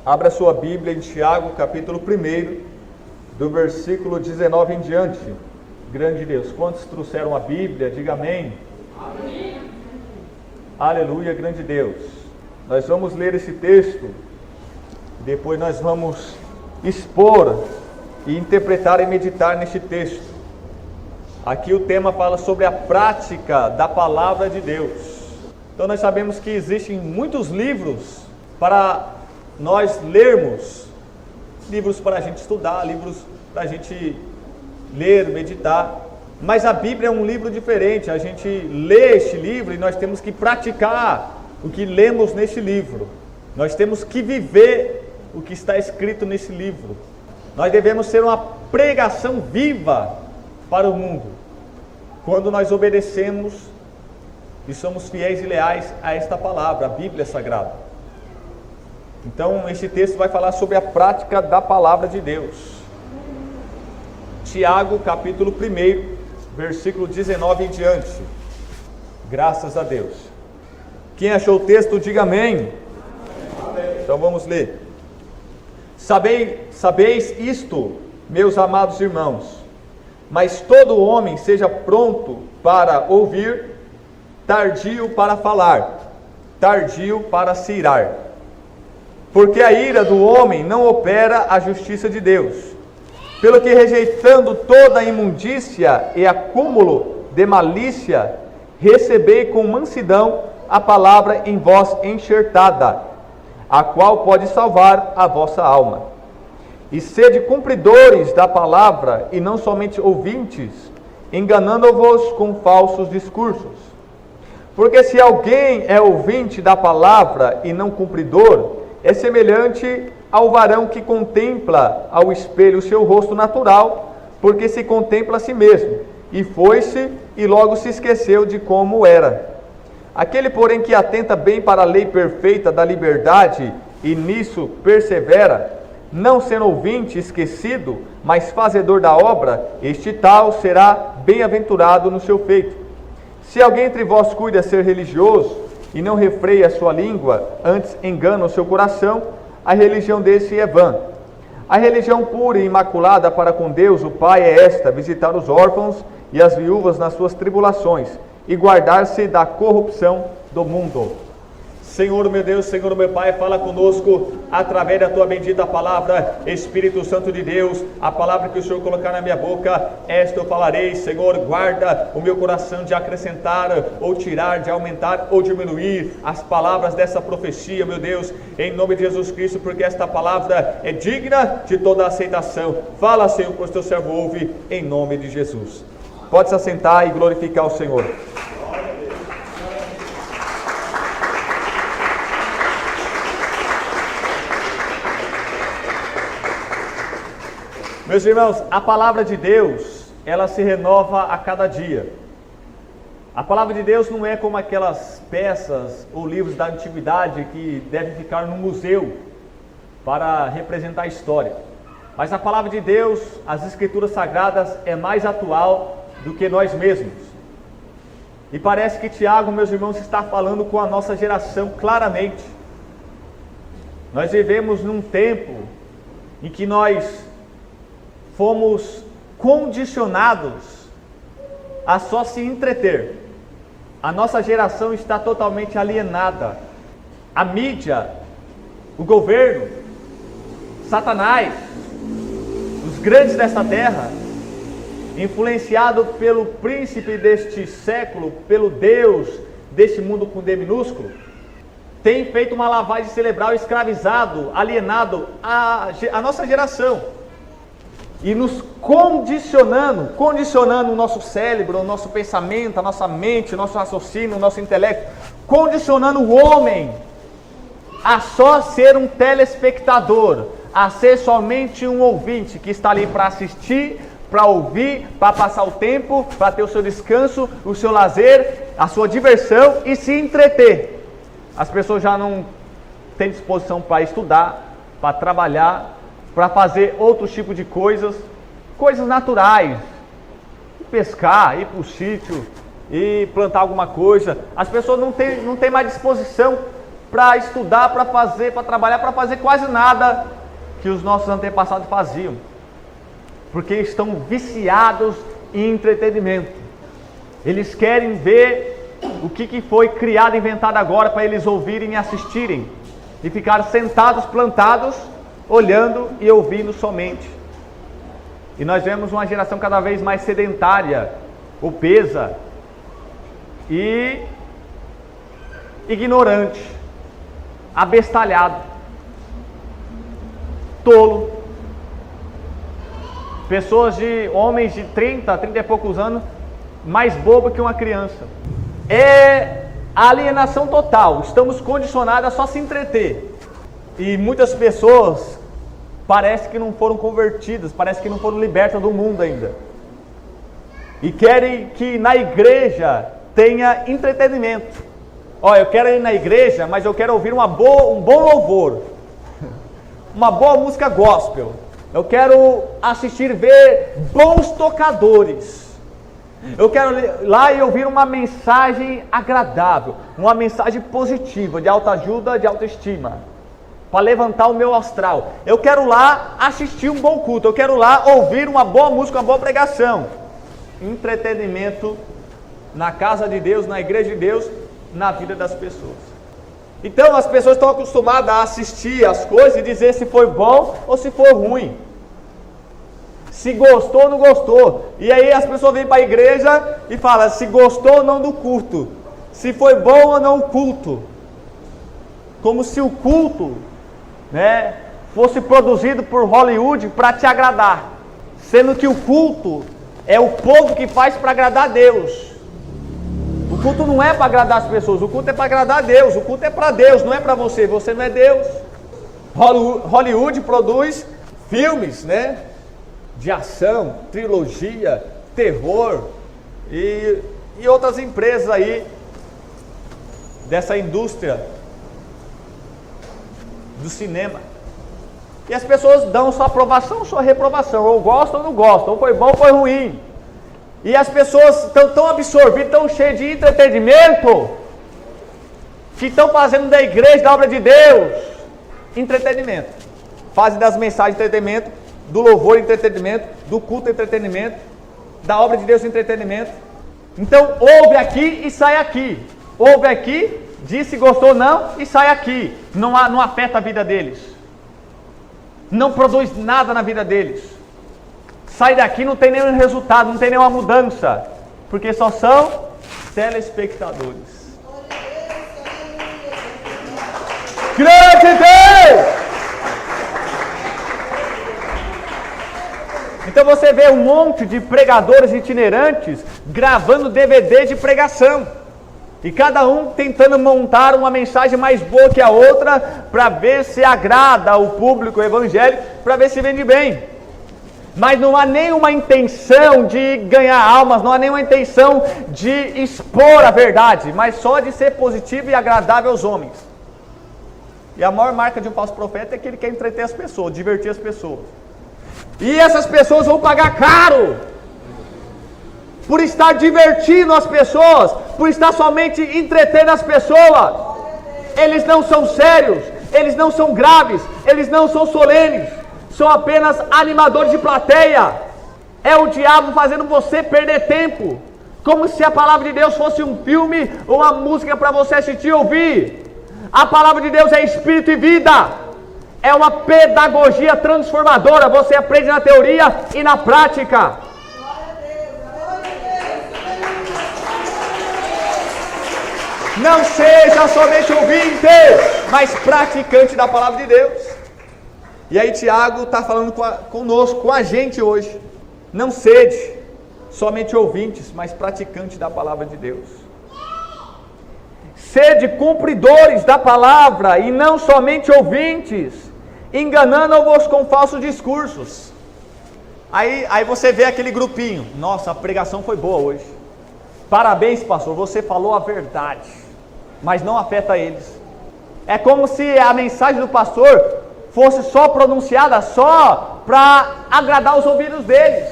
Abra sua Bíblia em Tiago, capítulo 1, do versículo 19 em diante. Grande Deus, quantos trouxeram a Bíblia? Diga amém. Amém. Aleluia, grande Deus. Nós vamos ler esse texto, depois nós vamos expor e interpretar e meditar neste texto. Aqui o tema fala sobre a prática da palavra de Deus. Então nós sabemos que existem muitos livros para nós lermos, livros para a gente estudar, livros para a gente ler, meditar, mas a Bíblia é um livro diferente. A gente lê este livro e nós temos que praticar o que lemos neste livro, nós temos que viver o que está escrito nesse livro. Nós devemos ser uma pregação viva para o mundo, quando nós obedecemos e somos fiéis e leais a esta palavra, a Bíblia Sagrada. Então, esse texto vai falar sobre a prática da palavra de Deus. Tiago, capítulo 1, versículo 19 em diante. Graças a Deus. Quem achou o texto, diga amém. Amém. Então vamos ler. Sabeis isto, meus amados irmãos, mas todo homem seja pronto para ouvir, tardio para falar, tardio para se irar. Porque a ira do homem não opera a justiça de Deus. Pelo que, rejeitando toda a imundícia e acúmulo de malícia, recebei com mansidão a palavra em vós enxertada, a qual pode salvar a vossa alma. E sede cumpridores da palavra, e não somente ouvintes, enganando-vos com falsos discursos. Porque se alguém é ouvinte da palavra e não cumpridor, é semelhante ao varão que contempla ao espelho o seu rosto natural, porque se contempla a si mesmo, e foi-se e logo se esqueceu de como era. Aquele, porém, que atenta bem para a lei perfeita da liberdade e nisso persevera, não sendo ouvinte esquecido, mas fazedor da obra, este tal será bem-aventurado no seu feito. Se alguém entre vós cuida ser religioso e não refreia a sua língua, antes engana o seu coração, a religião desse é vã. A religião pura e imaculada para com Deus, o Pai, é esta: visitar os órfãos e as viúvas nas suas tribulações e guardar-se da corrupção do mundo. Senhor meu Deus, Senhor meu Pai, fala conosco através da Tua bendita palavra. Espírito Santo de Deus, a palavra que o Senhor colocar na minha boca, esta eu falarei. Senhor, guarda o meu coração de acrescentar ou tirar, de aumentar ou diminuir as palavras dessa profecia, meu Deus, em nome de Jesus Cristo, porque esta palavra é digna de toda aceitação. Fala, Senhor, pois Teu servo ouve, em nome de Jesus. Pode se assentar e glorificar o Senhor. Meus irmãos, a palavra de Deus, ela se renova a cada dia. A palavra de Deus não é como aquelas peças ou livros da antiguidade que devem ficar no museu para representar a história. Mas a palavra de Deus, as Escrituras Sagradas, é mais atual do que nós mesmos. E parece que Tiago, meus irmãos, está falando com a nossa geração claramente. Nós vivemos num tempo em que nós fomos condicionados a só se entreter. A nossa geração está totalmente alienada. A mídia, o governo, Satanás, os grandes desta terra, influenciado pelo príncipe deste século, pelo Deus deste mundo com D minúsculo, tem feito uma lavagem cerebral, escravizado, alienado a nossa geração. E nos condicionando o nosso cérebro, o nosso pensamento, a nossa mente, o nosso raciocínio, o nosso intelecto, condicionando o homem a só ser um telespectador, a ser somente um ouvinte que está ali para assistir, para ouvir, para passar o tempo, para ter o seu descanso, o seu lazer, a sua diversão e se entreter. As pessoas já não têm disposição para estudar, para trabalhar, para fazer outros tipos de coisas naturais, pescar, ir para o sítio e plantar alguma coisa. As pessoas não têm mais disposição para estudar, para fazer, para trabalhar, para fazer quase nada que os nossos antepassados faziam, porque estão viciados em entretenimento. Eles querem ver o que foi criado, inventado agora, para eles ouvirem e assistirem, e ficar sentados, plantados, olhando e ouvindo somente. E nós vemos uma geração cada vez mais sedentária, obesa e ignorante, abestalhado, tolo. Homens de 30 e poucos anos, mais bobo que uma criança. É alienação total. Estamos condicionados a só se entreter. E muitas pessoas parece que não foram convertidas, parece que não foram libertas do mundo ainda. E querem que na igreja tenha entretenimento. Eu quero ir na igreja, mas eu quero ouvir um bom louvor, uma boa música gospel. Eu quero ver bons tocadores. Eu quero ir lá e ouvir uma mensagem agradável, uma mensagem positiva, de autoajuda, de autoestima, para levantar o meu astral. Eu quero lá assistir um bom culto, eu quero lá ouvir uma boa música, uma boa pregação. Entretenimento na casa de Deus, na igreja de Deus, na vida das pessoas. Então as pessoas estão acostumadas a assistir as coisas e dizer se foi bom ou se foi ruim, se gostou ou não gostou. E aí as pessoas vêm para a igreja e falam se gostou ou não do culto, se foi bom ou não o culto, como se o culto, fosse produzido por Hollywood para te agradar, sendo que o culto é o povo que faz para agradar a Deus. O culto não é para agradar as pessoas, o culto é para agradar a Deus, o culto é para Deus, não é para você, você não é Deus. Hollywood produz filmes, de ação, trilogia, terror e outras empresas aí dessa indústria do cinema. E as pessoas dão sua aprovação ou sua reprovação, ou gostam ou não gostam, ou foi bom ou foi ruim. E as pessoas estão tão absorvidas, tão cheias de entretenimento, que estão fazendo da igreja, da obra de Deus, entretenimento. Fazem das mensagens entretenimento, do louvor entretenimento, do culto entretenimento, da obra de Deus entretenimento. Então ouve aqui e sai aqui. Ouve aqui, diz se gostou ou não e sai aqui. Não afeta a vida deles. Não produz nada na vida deles. Sai daqui, não tem nenhum resultado, não tem nenhuma mudança, porque só são telespectadores. Grande Deus! Então você vê um monte de pregadores itinerantes gravando DVD de pregação, e cada um tentando montar uma mensagem mais boa que a outra, para ver se agrada o público evangélico, para ver se vende bem. Mas não há nenhuma intenção de ganhar almas, não há nenhuma intenção de expor a verdade, mas só de ser positivo e agradável aos homens. E a maior marca de um falso profeta é que ele quer entreter as pessoas, divertir as pessoas. E essas pessoas vão pagar caro por estar divertindo as pessoas, por estar somente entretendo as pessoas. Eles não são sérios, eles não são graves, eles não são solenes. São apenas animadores de plateia. É o diabo fazendo você perder tempo, como se a palavra de Deus fosse um filme ou uma música para você assistir e ouvir. A palavra de Deus é espírito e vida. É uma pedagogia transformadora. Você aprende na teoria e na prática. Não seja somente ouvinte, mas praticante da palavra de Deus. E aí Tiago está falando conosco, com a gente hoje. Não sede somente ouvintes, mas praticantes da palavra de Deus. Sede cumpridores da palavra e não somente ouvintes, enganando-vos com falsos discursos. Aí você vê aquele grupinho. Nossa, a pregação foi boa hoje. Parabéns, pastor, você falou a verdade, mas não afeta eles. É como se a mensagem do pastor fosse só pronunciada só para agradar os ouvidos deles.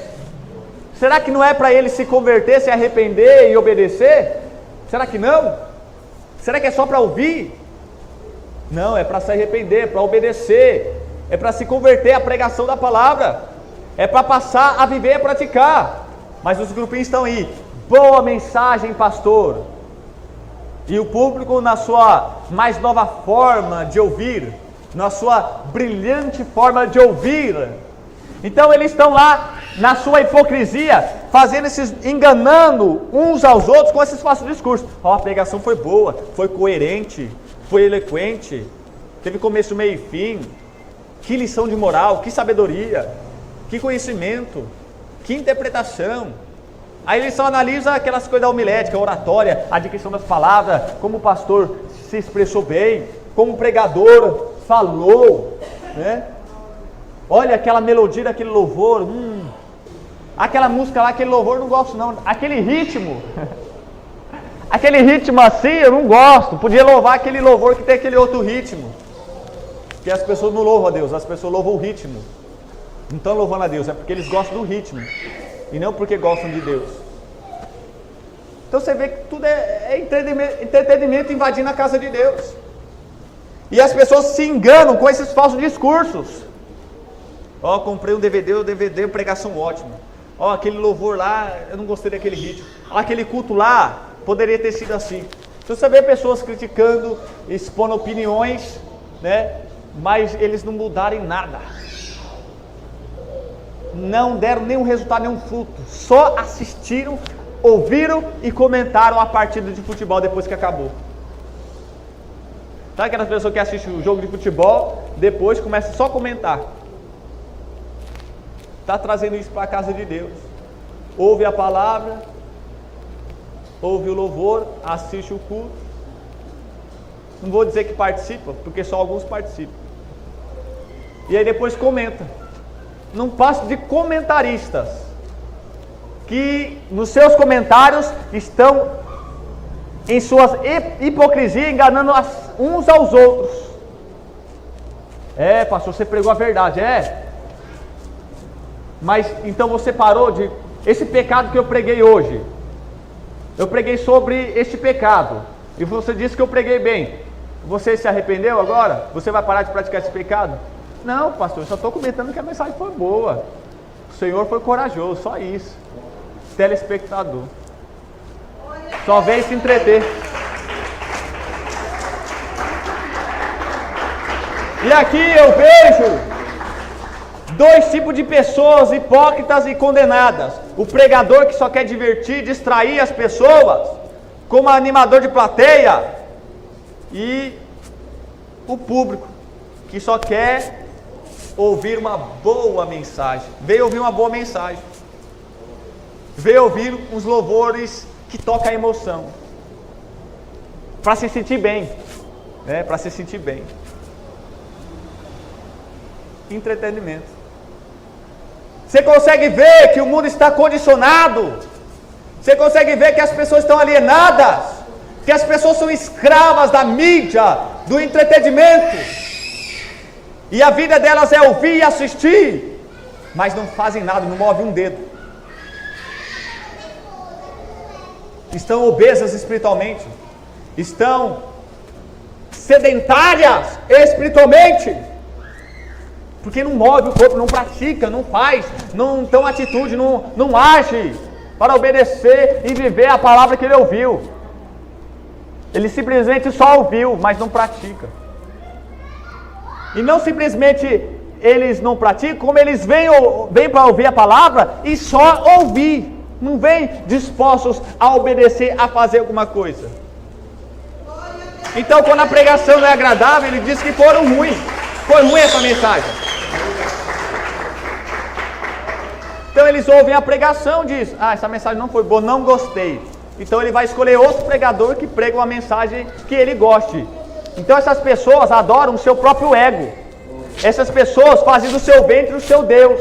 Será que não é para eles se converter, se arrepender e obedecer? Será que não? Será que é só para ouvir? Não, é para se arrepender, para obedecer, é para se converter à pregação da palavra, é para passar a viver e a praticar. Mas os grupinhos estão aí, boa mensagem, pastor. E o público, na sua mais nova forma de ouvir, na sua brilhante forma de ouvir, então eles estão lá na sua hipocrisia, fazendo enganando uns aos outros com esses falsos discursos. A pregação foi boa, foi coerente, foi eloquente, teve começo, meio e fim. Que lição de moral, que sabedoria, que conhecimento, que interpretação. Aí eles só analisam aquelas coisas da homilética, a oratória, a dicção das palavras, como o pastor se expressou bem, como o pregador falou, né? Olha aquela melodia daquele louvor, aquela música lá, aquele louvor eu não gosto não, aquele ritmo, aquele ritmo assim eu não gosto, podia louvar aquele louvor que tem aquele outro ritmo, que as pessoas não louvam a Deus, as pessoas louvam o ritmo, não estão louvando a Deus, é porque eles gostam do ritmo, e não porque gostam de Deus. Então você vê que tudo é entretenimento invadindo a casa de Deus, e as pessoas se enganam com esses falsos discursos. Comprei um DVD, pregação ótima. Aquele louvor lá, eu não gostei daquele ritmo. Aquele culto lá, poderia ter sido assim. Então você vê pessoas criticando, expondo opiniões, né? Mas eles não mudaram em nada. Não deram nenhum resultado, nenhum fruto. Só assistiram, ouviram e comentaram a partida de futebol depois que acabou. Sabe aquelas pessoas que assistem o jogo de futebol, depois começam só a comentar? Está trazendo isso para a casa de Deus. Ouve a palavra, ouve o louvor, assiste o culto. Não vou dizer que participa, porque só alguns participam. E aí depois comenta. Não passa de comentaristas, que nos seus comentários estão em suas hipocrisia, enganando uns aos outros. Pastor, você pregou a verdade, mas então você parou de... Esse pecado que eu preguei hoje, eu preguei sobre este pecado, e você disse que eu preguei bem. Você se arrependeu agora? Você vai parar de praticar esse pecado? Não, pastor, eu só estou comentando que a mensagem foi boa. O Senhor foi corajoso, só isso. Telespectador só veio se entreter. E aqui eu vejo dois tipos de pessoas hipócritas e condenadas: o pregador que só quer divertir, distrair as pessoas, como animador de plateia, e o público que só quer ouvir uma boa mensagem. Veio ouvir uma boa mensagem, veio ouvir uns louvores que tocam a emoção, para se sentir bem, para se sentir bem. Entretenimento. Você consegue ver que o mundo está condicionado? Você consegue ver que as pessoas estão alienadas? Que as pessoas são escravas da mídia, do entretenimento? E a vida delas é ouvir e assistir, mas não fazem nada, não movem um dedo. Estão obesas espiritualmente, estão sedentárias espiritualmente, porque não move o corpo, não pratica, não faz, não toma atitude, não age para obedecer e viver a palavra que ele ouviu. Ele simplesmente só ouviu, mas não pratica. E não simplesmente eles não praticam, como eles vêm para ouvir a palavra e só ouvir, não vêm dispostos a obedecer, a fazer alguma coisa. Então, quando a pregação não é agradável, ele diz que foi ruim essa mensagem. Então eles ouvem a pregação, diz: essa mensagem não foi boa, não gostei. Então ele vai escolher outro pregador que prega uma mensagem que ele goste. Então essas pessoas adoram o seu próprio ego. Essas pessoas fazem do seu ventre o seu Deus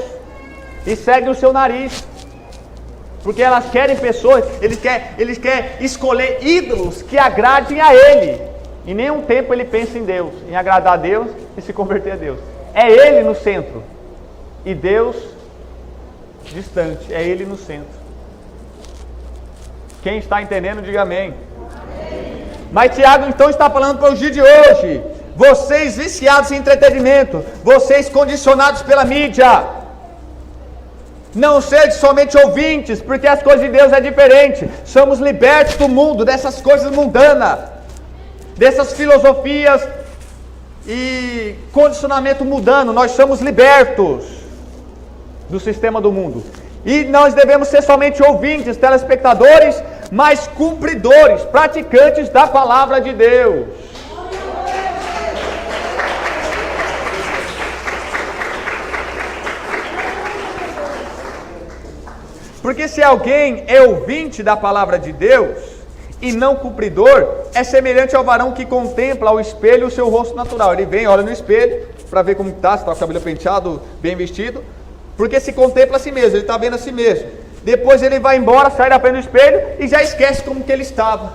e seguem o seu nariz, porque elas querem pessoas, eles querem escolher ídolos que agradem a ele. Em nenhum tempo ele pensa em Deus, em agradar a Deus e se converter a Deus. É ele no centro e Deus distante, é ele no centro. Quem está entendendo, diga amém. Mas Tiago então está falando para o dia de hoje: vocês viciados em entretenimento, vocês condicionados pela mídia. Não sejam somente ouvintes, porque as coisas de Deus é diferente. Somos libertos do mundo, dessas coisas mundanas, dessas filosofias e condicionamento mudando. Nós somos libertos do sistema do mundo. E nós devemos ser somente ouvintes, telespectadores, mas cumpridores, praticantes da palavra de Deus. Porque se alguém é ouvinte da palavra de Deus e não cumpridor, é semelhante ao varão que contempla ao espelho o seu rosto natural. Ele vem, olha no espelho, para ver como está, se está com o cabelo penteado, bem vestido, porque se contempla a si mesmo, ele está vendo a si mesmo. Depois ele vai embora, sai da frente do espelho e já esquece como que ele estava.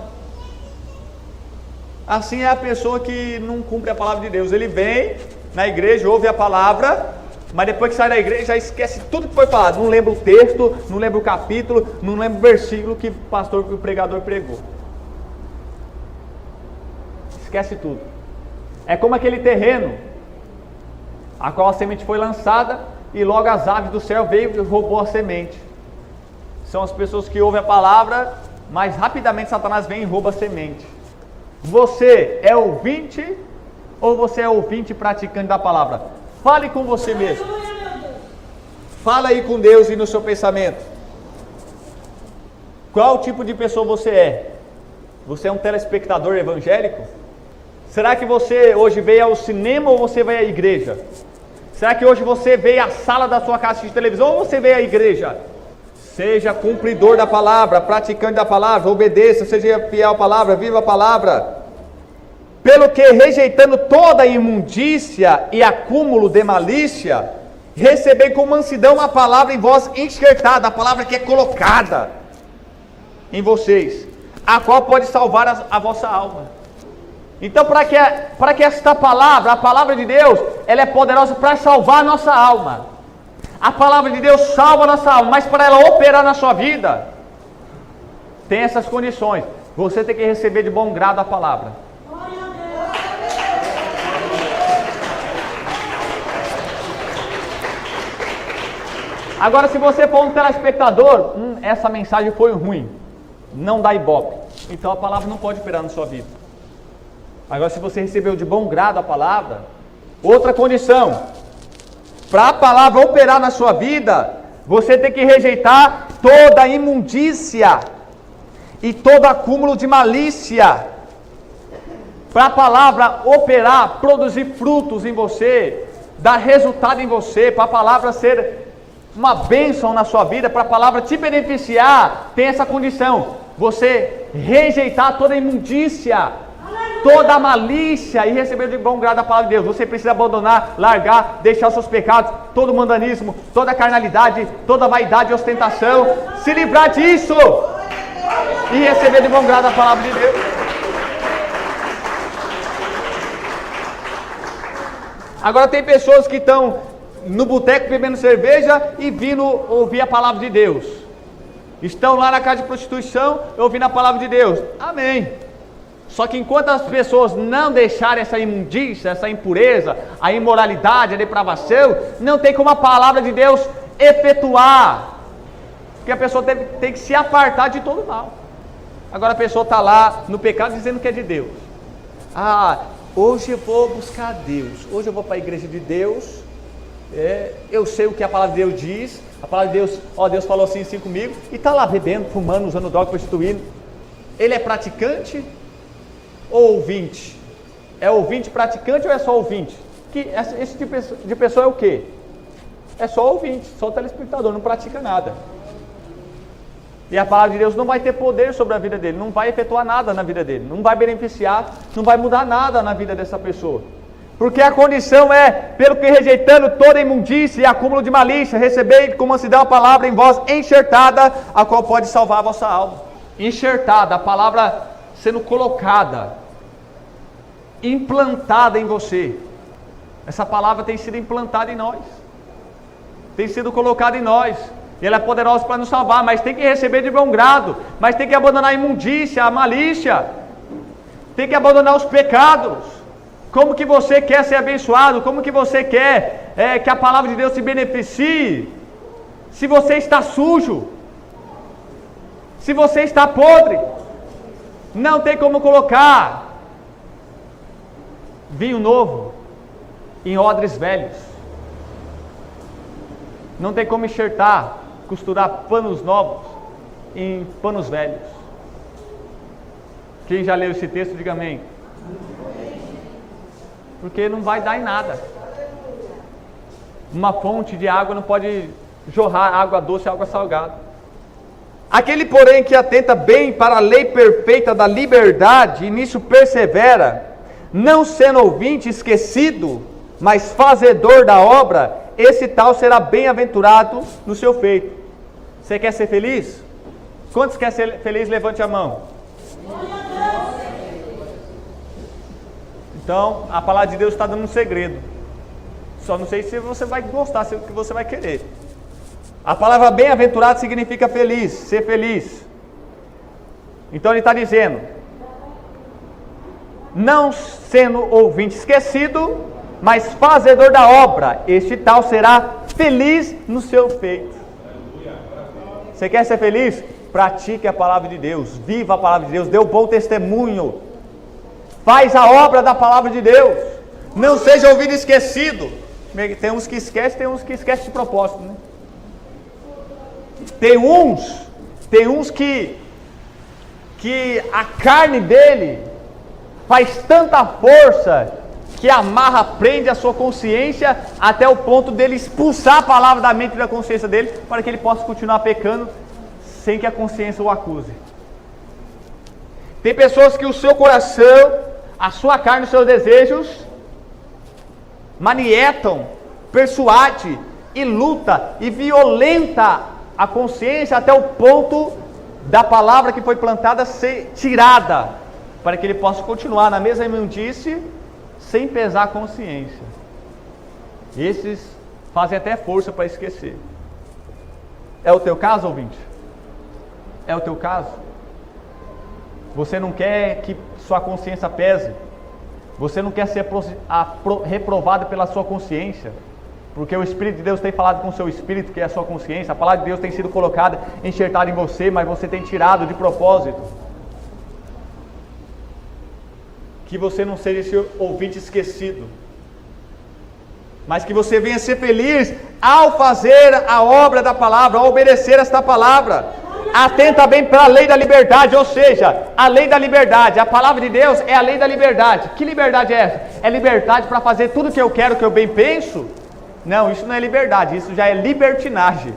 Assim é a pessoa que não cumpre a palavra de Deus. Ele vem na igreja, ouve a palavra, mas depois que sai da igreja já esquece tudo que foi falado. Não lembra o texto, não lembra o capítulo, não lembra o versículo que o pastor, que o pregador pregou. Esquece tudo. É como aquele terreno a qual a semente foi lançada e logo as aves do céu veio e roubou a semente. São as pessoas que ouvem a palavra, mas rapidamente Satanás vem e rouba a semente. Você é ouvinte ou você é ouvinte praticante da palavra? Fale com você mesmo. Fala aí com Deus e no seu pensamento. Qual tipo de pessoa você é? Você é um telespectador evangélico? Será que você hoje veio ao cinema ou você veio à igreja? Será que hoje você veio à sala da sua casa de televisão ou você veio à igreja? Seja cumpridor da palavra, praticante da palavra, obedeça, seja fiel à palavra, viva a palavra. Pelo que, rejeitando toda imundícia e acúmulo de malícia, recebei com mansidão a palavra em vós enxertada, a palavra que é colocada em vocês, a qual pode salvar a vossa alma. Então, para que esta palavra, a palavra de Deus, ela é poderosa para salvar a nossa alma. A palavra de Deus salva a nossa alma, mas para ela operar na sua vida, tem essas condições. Você tem que receber de bom grado a palavra. Agora, se você for um telespectador, essa mensagem foi ruim, não dá ibope, então a palavra não pode operar na sua vida. Agora, se você recebeu de bom grado a palavra, outra condição, para a palavra operar na sua vida, você tem que rejeitar toda imundícia e todo acúmulo de malícia. Para a palavra operar, produzir frutos em você, dar resultado em você, para a palavra ser uma bênção na sua vida, para a palavra te beneficiar, tem essa condição, você rejeitar toda imundícia, toda a malícia e receber de bom grado a palavra de Deus. Você precisa abandonar, largar, deixar os seus pecados, todo o mundanismo, toda a carnalidade, toda a vaidade e ostentação, se livrar disso e receber de bom grado a palavra de Deus. Agora tem pessoas que estão no boteco bebendo cerveja e vindo ouvir a palavra de Deus. Estão lá na casa de prostituição ouvindo a palavra de Deus. Amém. Só que enquanto as pessoas não deixarem essa imundícia, essa impureza, a imoralidade, a depravação, não tem como a palavra de Deus efetuar. Porque a pessoa tem que se apartar de todo mal. Agora a pessoa está lá no pecado dizendo que é de Deus. Hoje eu vou buscar Deus. Hoje eu vou para a igreja de Deus. Eu sei o que a palavra de Deus diz. A palavra de Deus, Deus falou assim comigo. E está lá bebendo, fumando, usando droga, prostituindo. Ele é praticante ou ouvinte? É ouvinte praticante ou é só ouvinte? Esse tipo de pessoa é o quê? É só ouvinte, só telespectador, não pratica nada. E a palavra de Deus não vai ter poder sobre a vida dele, não vai efetuar nada na vida dele, não vai beneficiar, não vai mudar nada na vida dessa pessoa. Porque a condição é, pelo que rejeitando toda imundícia e acúmulo de malícia, recebei com mansidão a palavra em vós enxertada, a qual pode salvar a vossa alma. Enxertada, a palavra sendo colocada, implantada em você. Essa palavra tem sido implantada em nós, tem sido colocada em nós, e ela é poderosa para nos salvar, mas tem que receber de bom grado, mas tem que abandonar a imundícia, a malícia, tem que abandonar os pecados, Como que você quer ser abençoado? Como que você quer que a palavra de Deus se beneficie? Se você está sujo, se você está podre, não tem como colocar vinho novo em odres velhos. Não tem como enxertar, costurar panos novos em panos velhos. Quem já leu esse texto, diga amém. Porque não vai dar em nada. Uma fonte de água não pode jorrar água doce e água salgada. Aquele, porém, que atenta bem para a lei perfeita da liberdade e nisso persevera, não sendo ouvinte esquecido, mas fazedor da obra, esse tal será bem-aventurado no seu feito. Você quer ser feliz? Quantos querem ser feliz? Levante a mão. Então, a palavra de Deus está dando um segredo. Só não sei se você vai gostar, se é o que você vai querer. A palavra bem-aventurado significa feliz, ser feliz. Então ele está dizendo, não sendo ouvinte esquecido, mas fazedor da obra, este tal será feliz no seu feito. Você quer ser feliz? Pratique a palavra de Deus, viva a palavra de Deus, dê um bom testemunho, faz a obra da palavra de Deus, não seja ouvido esquecido. Tem uns que esquecem, tem uns que esquecem de propósito, né? Tem uns que a carne dele faz tanta força que amarra, prende a sua consciência até o ponto dele expulsar a palavra da mente e da consciência dele para que ele possa continuar pecando sem que a consciência o acuse. Tem pessoas que o seu coração, a sua carne, os seus desejos manietam, persuade e luta e violenta a consciência até o ponto da palavra que foi plantada ser tirada, para que ele possa continuar na mesma imundice sem pesar a consciência. Esses fazem até força para esquecer. É o teu caso, ouvinte? É o teu caso? Você não quer que sua consciência pese? Você não quer ser reprovado pela sua consciência? Porque o Espírito de Deus tem falado com o seu espírito, que é a sua consciência. A palavra de Deus tem sido colocada, enxertada em você, mas você tem tirado de propósito. Que você não seja esse ouvinte esquecido, mas que você venha ser feliz ao fazer a obra da palavra, ao obedecer esta palavra. Atenta bem para a lei da liberdade, ou seja, a lei da liberdade. A palavra de Deus é a lei da liberdade. Que liberdade é essa? É liberdade para fazer tudo o que eu quero, que eu bem penso? Não, isso não é liberdade, isso já é libertinagem.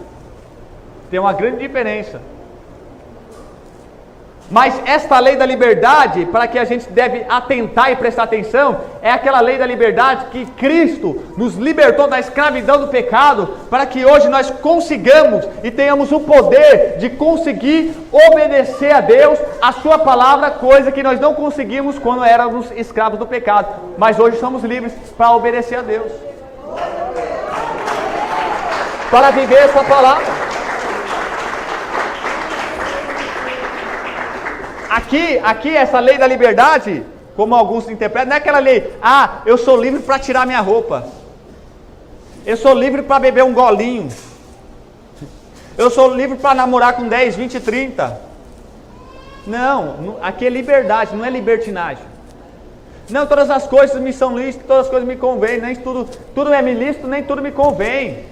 Tem uma grande diferença. Mas esta lei da liberdade, para que a gente deve atentar e prestar atenção, é aquela lei da liberdade que Cristo nos libertou da escravidão do pecado, para que hoje nós consigamos e tenhamos o poder de conseguir obedecer a Deus, a sua palavra, coisa que nós não conseguimos quando éramos escravos do pecado, mas hoje somos livres para obedecer a Deus, para viver essa palavra. Aqui essa lei da liberdade, como alguns interpretam, não é aquela lei, eu sou livre para tirar minha roupa, eu sou livre para beber um golinho, eu sou livre para namorar com 10, 20, 30. Não, aqui é liberdade, não é libertinagem. Não, todas as coisas me são lícitas, todas as coisas me convêm, nem tudo é me lícito, nem tudo me convém.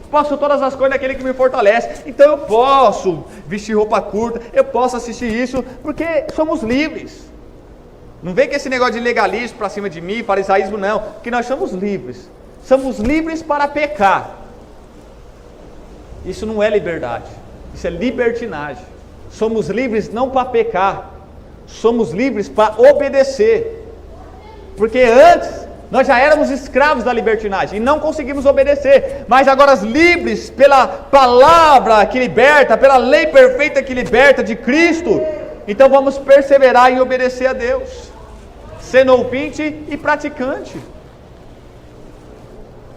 Posso todas as coisas daquele que me fortalece. Então eu posso vestir roupa curta, eu posso assistir isso, porque somos livres. Não vem com esse negócio de legalismo para cima de mim, farisaísmo não, porque nós somos livres. Somos livres para pecar. Isso não é liberdade, isso é libertinagem. Somos livres não para pecar, somos livres para obedecer. Porque antes nós já éramos escravos da libertinagem e não conseguimos obedecer, mas agora livres pela palavra que liberta, pela lei perfeita que liberta de Cristo, então vamos perseverar em obedecer a Deus, sendo ouvinte e praticante.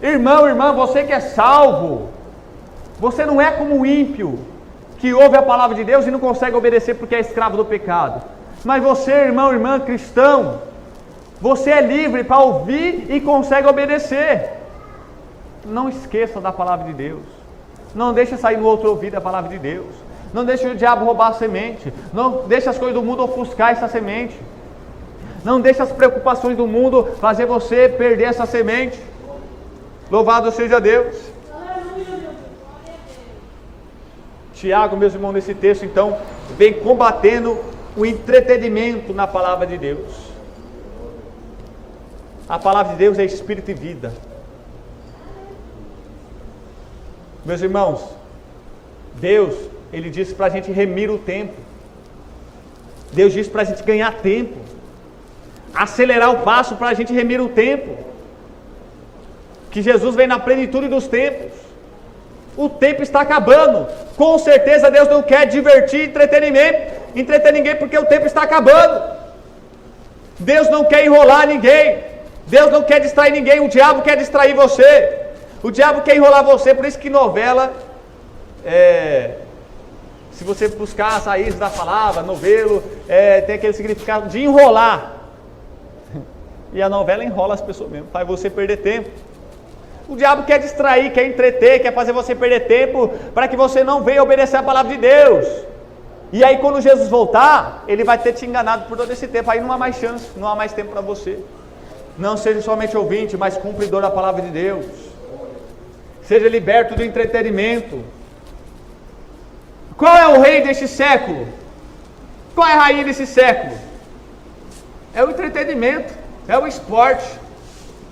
Irmão, irmã, você que é salvo, você não é como o ímpio, que ouve a palavra de Deus e não consegue obedecer porque é escravo do pecado. Mas você, irmão, irmã, cristão, Você é livre para ouvir e consegue obedecer. Não esqueça da palavra de Deus. Não deixe sair no outro ouvido a palavra de Deus. Não deixe o diabo roubar a semente. Não deixe as coisas do mundo ofuscar essa semente. Não deixe as preocupações do mundo fazer você perder essa semente. Louvado seja Deus. Tiago, meus irmãos, nesse texto então vem combatendo o entretenimento na palavra de Deus. A palavra de Deus é espírito e vida. Meus irmãos, Deus, Ele disse para a gente remir o tempo. Deus disse para a gente ganhar tempo, acelerar o passo para a gente remir o tempo. Que Jesus vem na plenitude dos tempos. O tempo está acabando. Com certeza Deus não quer divertir, entreter ninguém, porque o tempo está acabando. Deus não quer enrolar ninguém. Deus não quer distrair ninguém. O diabo quer distrair você. O diabo quer enrolar você. Por isso que novela, se você buscar as raízes da palavra, novelo, tem aquele significado de enrolar. E a novela enrola as pessoas mesmo, faz você perder tempo. O diabo quer distrair, quer entreter, quer fazer você perder tempo, para que você não venha obedecer a palavra de Deus. E aí quando Jesus voltar, ele vai ter te enganado por todo esse tempo. Aí não há mais chance, não há mais tempo para você. Não seja somente ouvinte, mas cumpridor da palavra de Deus. Seja liberto do entretenimento. Qual é o rei deste século? Qual é a rainha desse século? É o entretenimento, é o esporte.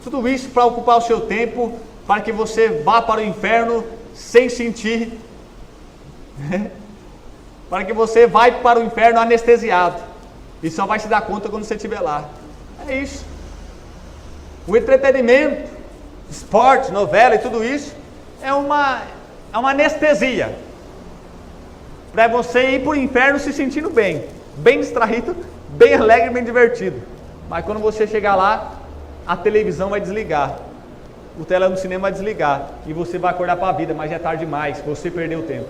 Tudo isso para ocupar o seu tempo, para que você vá para o inferno sem sentir, para que você vá para o inferno anestesiado, e só vai se dar conta quando você estiver lá. É isso. O entretenimento, esporte, novela e tudo isso, é uma anestesia, para você ir para o inferno se sentindo bem distraído, bem alegre, bem divertido. Mas quando você chegar lá, a televisão vai desligar, o telão do cinema vai desligar, e você vai acordar para a vida, mas já é tarde demais, você perdeu o tempo.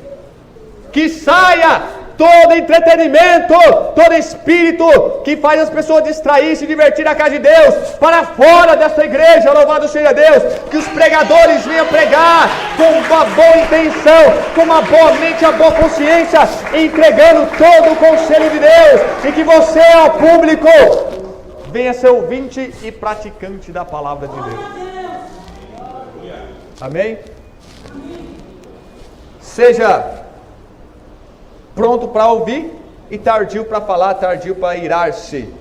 Que saia todo entretenimento, todo espírito que faz as pessoas distrair, se divertir na casa de Deus, para fora desta igreja. Louvado seja Deus. Que os pregadores venham pregar com uma boa intenção, com uma boa mente, uma boa consciência, entregando todo o conselho de Deus, e que você, ao público, venha ser ouvinte e praticante da palavra de Deus. Amém? Seja pronto para ouvir e tardio para falar, tardio para irar-se.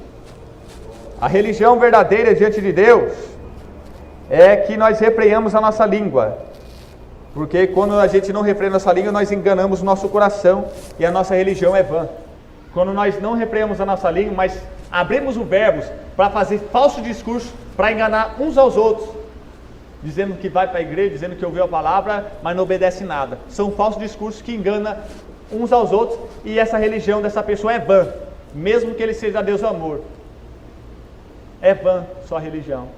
A religião verdadeira diante de Deus é que nós refreamos a nossa língua. Porque quando a gente não refreia a nossa língua, nós enganamos o nosso coração e a nossa religião é vã. Quando nós não refreamos a nossa língua, mas abrimos o verbo para fazer falso discurso, para enganar uns aos outros, dizendo que vai para a igreja, dizendo que ouviu a palavra, mas não obedece nada. São falsos discursos que enganam uns aos outros, e essa religião dessa pessoa é vã, mesmo que ele seja Deus amor. É vã sua religião.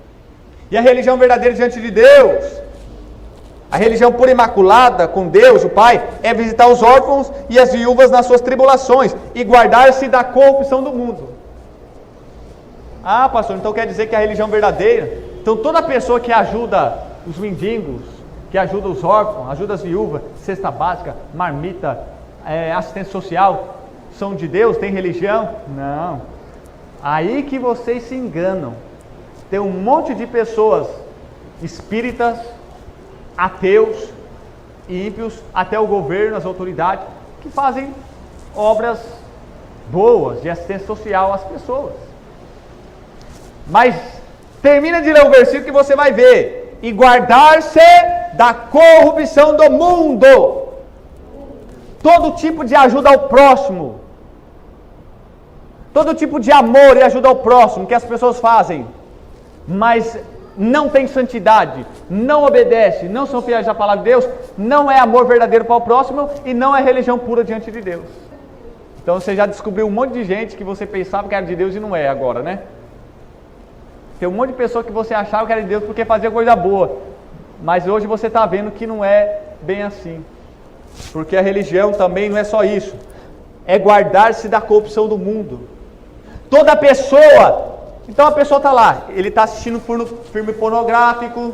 E a religião verdadeira diante de Deus, a religião pura e imaculada com Deus, o Pai, é visitar os órfãos e as viúvas nas suas tribulações e guardar-se da corrupção do mundo. Ah, pastor, então quer dizer que a religião verdadeira, então toda pessoa que ajuda os mendigos, que ajuda os órfãos, ajuda as viúvas, cesta básica, marmita, assistência social, são de Deus, tem religião? Não. Aí que vocês se enganam. Tem um monte de pessoas espíritas, ateus e ímpios, até o governo, as autoridades, que fazem obras boas de assistência social às pessoas. Mas termina de ler o versículo que você vai ver: e guardar-se da corrupção do mundo. Todo tipo de ajuda ao próximo, todo tipo de amor e ajuda ao próximo que as pessoas fazem, mas não tem santidade, não obedece, não são fiéis à palavra de Deus, não é amor verdadeiro para o próximo e não é religião pura diante de Deus. Então você já descobriu um monte de gente que você pensava que era de Deus e não é agora, né? Tem um monte de pessoa que você achava que era de Deus porque fazia coisa boa, mas hoje você está vendo que não é bem assim. Porque a religião também não é só isso, é guardar-se da corrupção do mundo. Toda pessoa Então a pessoa está lá, ele está assistindo filme pornográfico,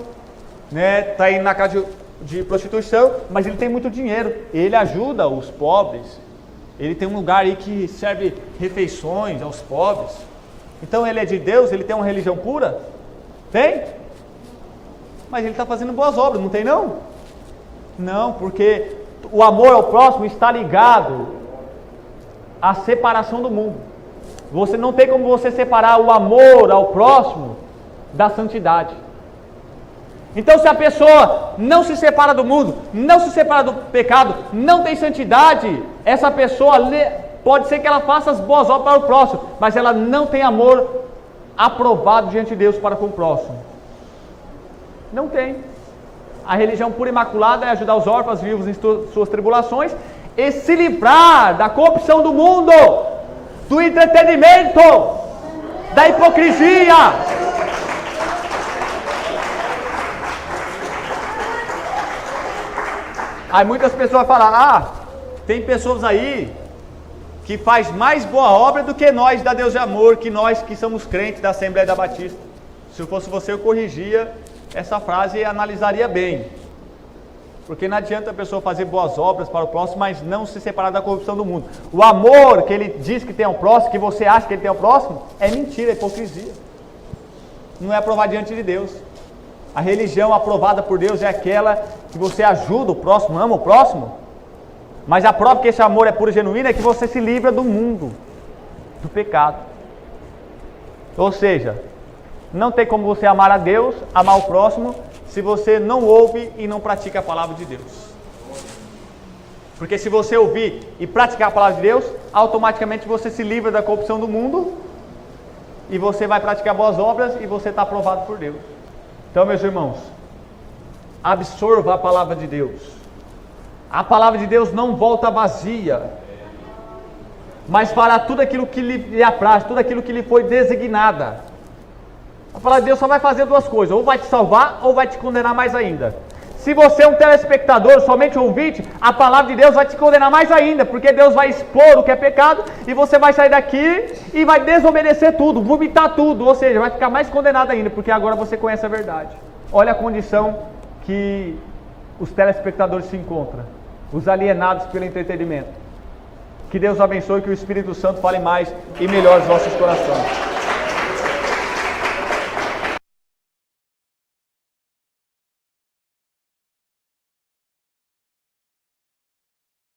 né? Está indo na casa de prostituição, mas ele tem muito dinheiro, ele ajuda os pobres, ele tem um lugar aí que serve refeições aos pobres. Então ele é de Deus, ele tem uma religião pura? Tem? Mas ele está fazendo boas obras, não tem não? Não, porque o amor ao próximo está ligado à separação do mundo. Você não tem como você separar o amor ao próximo da santidade. Então se a pessoa não se separa do mundo, não se separa do pecado, não tem santidade, essa pessoa pode ser que ela faça as boas obras para o próximo, mas ela não tem amor aprovado diante de Deus para com o próximo. Não tem. A religião pura e imaculada é ajudar os órfãos vivos em suas tribulações e se livrar da corrupção do mundo, do entretenimento, da hipocrisia. Aí muitas pessoas falam, tem pessoas aí que faz mais boa obra do que nós da Deus de Amor, que nós que somos crentes da Assembleia da Batista. Se eu fosse você, eu corrigia essa frase e analisaria bem. Porque não adianta a pessoa fazer boas obras para o próximo, mas não se separar da corrupção do mundo. O amor que ele diz que tem ao próximo, que você acha que ele tem ao próximo, é mentira, é hipocrisia. Não é aprovado diante de Deus. A religião aprovada por Deus é aquela que você ajuda o próximo, ama o próximo, mas a prova que esse amor é puro e genuíno é que você se livra do mundo, do pecado. Ou seja, não tem como você amar a Deus, amar o próximo, se você não ouve e não pratica a palavra de Deus. Porque se você ouvir e praticar a palavra de Deus, automaticamente você se livra da corrupção do mundo e você vai praticar boas obras e você está aprovado por Deus. Então, meus irmãos, absorva a palavra de Deus. A palavra de Deus não volta vazia, mas fará tudo aquilo que lhe apraz, tudo aquilo que lhe foi designada. A palavra de Deus só vai fazer duas coisas: ou vai te salvar, ou vai te condenar mais ainda. Se você é um telespectador, somente ouvinte, a palavra de Deus vai te condenar mais ainda, porque Deus vai expor o que é pecado, e você vai sair daqui e vai desobedecer tudo, vomitar tudo, ou seja, vai ficar mais condenado ainda, porque agora você conhece a verdade. Olha a condição que os telespectadores se encontram, os alienados pelo entretenimento. Que Deus abençoe, que o Espírito Santo fale mais e melhore os nossos corações.